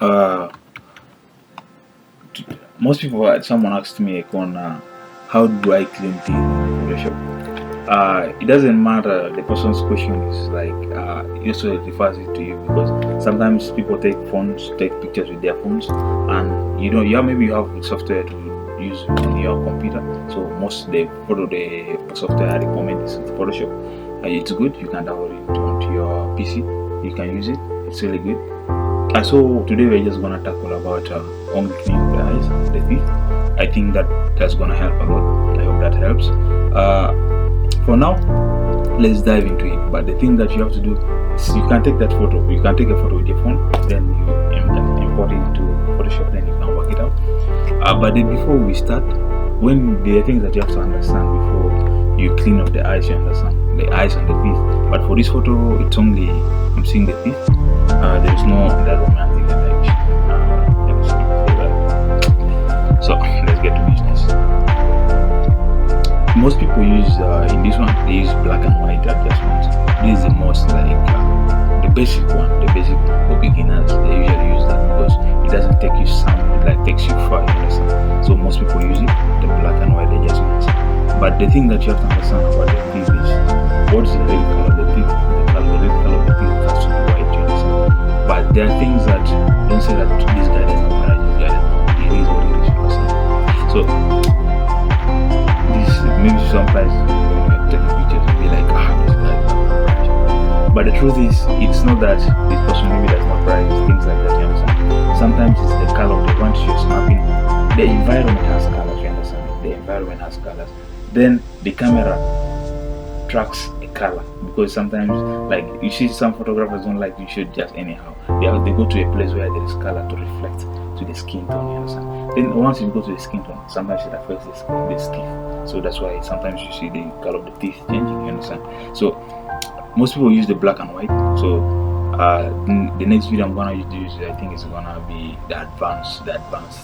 Uh, Most people, someone asked me like on how do I clean teeth in Photoshop. It doesn't matter. The person's question is like usually refers it to you because sometimes people take phones, take pictures with their phones, and maybe you have software to use on your computer. So most the software I recommend is Photoshop. It's good. You can download it onto your PC. You can use it. It's really good. So today we're just gonna tackle about opening the eyes and the teeth. I think that's gonna help a lot. I hope that helps. For now, let's dive into it. But the thing that you have to do is you can take that photo. You can take a photo with your phone, then you import it into Photoshop, then you can work it out. But then before we start, when there are things that you have to understand before you clean up the eyes, you understand the eyes and the teeth. But for this photo, it's only I'm seeing the teeth. There is no that romantic connection. Let me see that. So let's get to business. Most people use in this one they use black and white adjustments. This is the most the basic one, the basic for beginners. They usually use that because it doesn't take you takes you far. You understand? So most people use it, the black and white adjustments. But the thing that you have to understand about the teeth is what's the real color of the teeth. The real color of the teeth has to be white. You understand? But there are things that don't say that this guy does not marry, this guy does not. It is what it is. You understand? So this maybe sometimes when you're taking pictures you'll be like, this guy does not marry. But the truth is, it's not that this person maybe does not marry, things like that. You understand? Sometimes it's the color of the ones you're snapping. The environment has colors. You understand? The environment has colors. Then the camera tracks a color because sometimes like you see some photographers don't like you shoot just anyhow. They go to a place where there is color to reflect to the skin tone. You understand? Then once you go to the skin tone, sometimes it affects the teeth. So that's why sometimes you see the color of the teeth changing. You understand? So most people use the black and white. So the next video I'm gonna use, I think is gonna be the advanced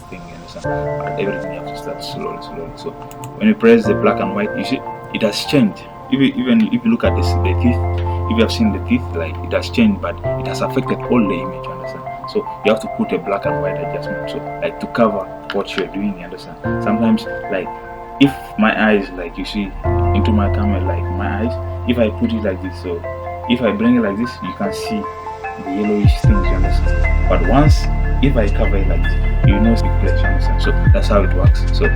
thing. You understand? And everything you have to start slowly. So when you press the black and white, you see it has changed. Even if you look at the teeth, if you have seen the teeth, like it has changed, but it has affected all the image. You understand? So you have to put a black and white adjustment, so like to cover what you're doing. You understand? Sometimes like if my eyes, like you see into my camera, like my eyes, if I put it like this, so if I bring it like this, you can see the yellowish things. You understand? But once if I cover it like this, you know it's big place. You understand? So that's how it works. So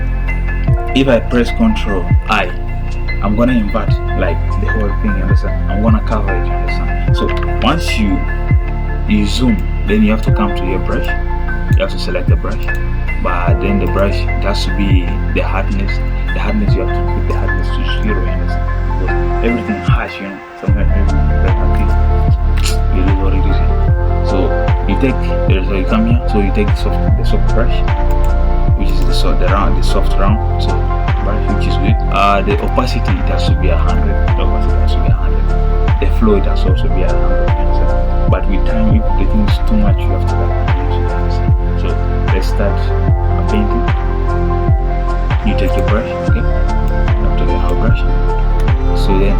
if I press Ctrl I, I'm gonna invert like the whole thing. You understand? I'm gonna cover it. You understand? So once you zoom, then you have to come to your brush. You have to select the brush, but then the brush, it has to be the hardness. The hardness, you have to put the hardness to 0. You understand? Because everything harsh, you know. Sometimes you lose what it is. So you come here. So you take the soft brush, which is the soft round. So which is good. The opacity, it has to be 100. The opacity has to be 100. The flow, it has to also be 100. But with time, if the thing is too much, you have to reduce it. So let's start painting. You take your brush, okay? I'm taking our brush. So then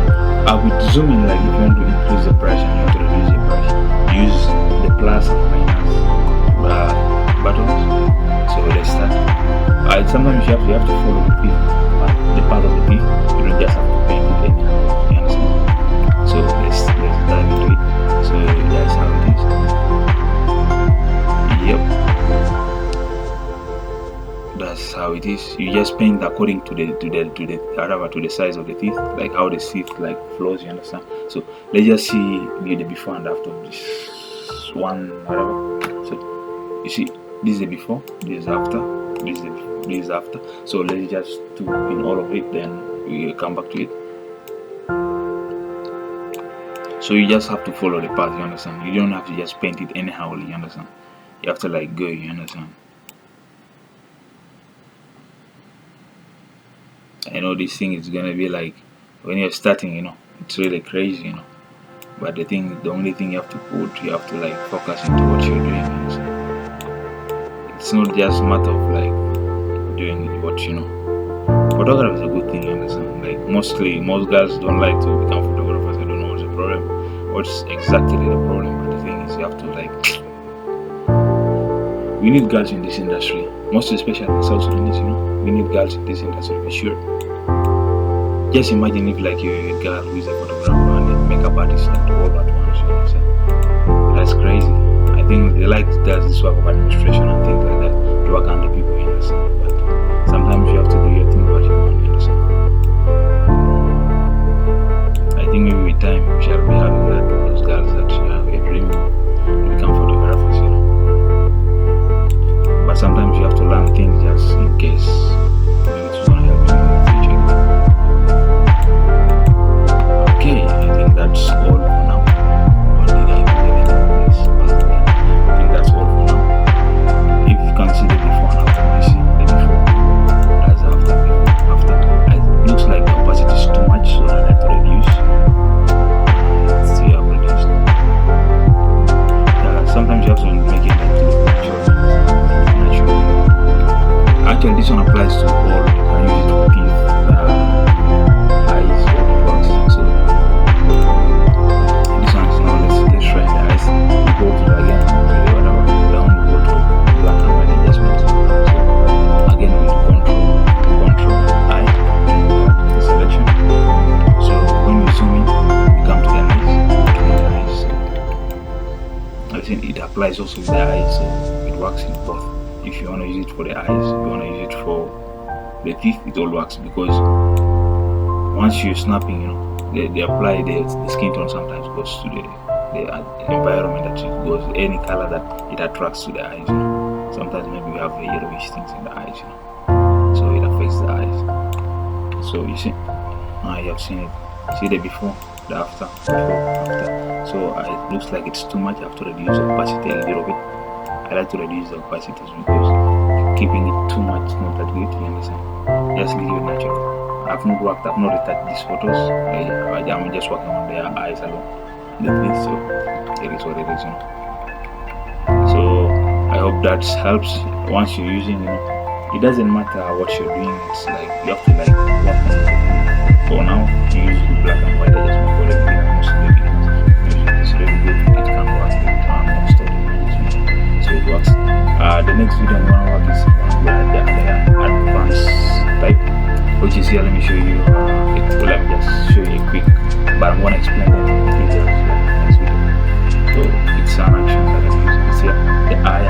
I would zoom in, like if you want to increase the brush and you want to reduce the brush, use the plus and minus buttons. So let's start. Sometimes you have to follow the teeth, the part of the teeth. You don't just have to paint it anyhow. You understand? So let's dive into it. So that's how it is. Yep. That's how it is. You just paint according to the size of the teeth, like how the teeth like flows. You understand? So let's just see the before and after of this one, whatever. So you see, this is the before, this is after, this is after. So let's just do in all of it, then we come back to it. So you just have to follow the path. You understand? You don't have to just paint it anyhow. You understand? You have to like go. You understand? I know this thing is gonna be like when you're starting, you know, it's really crazy, you know. But the only thing you have to like focus into what you're doing. You understand? It's not just a matter of like doing what you know. Photography is a good thing, you understand? Like most girls don't like to become photographers. I don't know what's the problem. What's exactly the problem? But the thing is, you have to like We need girls in this industry, most especially in South Sudanese, we need girls in this industry for sure. Just imagine if like you're a girl who is a photographer and a makeup artist and all at once, that's crazy. I think they like girls this work of administration and things like that to work under people, but sometimes you have to do your thing what you want, I think maybe with time we shall be having that, those girls that we're dreaming to become photographers, But sometimes you have to learn things just in case maybe it's gonna help you in the future. Okay, I think that's all for now. What did I put in this? I think that's all for now. If you can see the before and after, I see the before. That's after. It looks like the opacity is too much, so I like to reduce. See, I've reduced. Sometimes you have to make it like natural. Actually, this one applies to all. You can use it for teeth, eyes, or boxing. So this one is now let's try the eyes. We go to again, whatever down, we go to black and white adjustment. So again, we do control eye, the selection. So when we zoom in, we come to the eyes. I think it applies also with the eyes, so it works in both. If you want to use it for the eyes, you want to use it for the teeth, it all works because once you're snapping, they apply the skin tone sometimes goes to the environment that it goes, any color that it attracts to the eyes. Sometimes maybe we have yellowish things in the eyes, so it affects the eyes. So you see, you have seen it. See the before, the after, before, after. So it looks like it's too much. I have to reduce the opacity a little bit. I like to reduce the opacity because keeping it too much is not that good, you understand? Just leave it natural. I've not retouched these photos. I'm just working on their eyes alone. So it is what it is, So I hope that helps. Once you're using, it doesn't matter what you're doing. It's like you have to work on it. For now, you use the black and white adjustment for everything. It's really good. It can work. So it works. The next video I'm gonna work is the advanced type, which is here. Let me show you. Let me just show you a quick, but I'm gonna explain the details in the next video. So it's an action that I use. It's here, the eye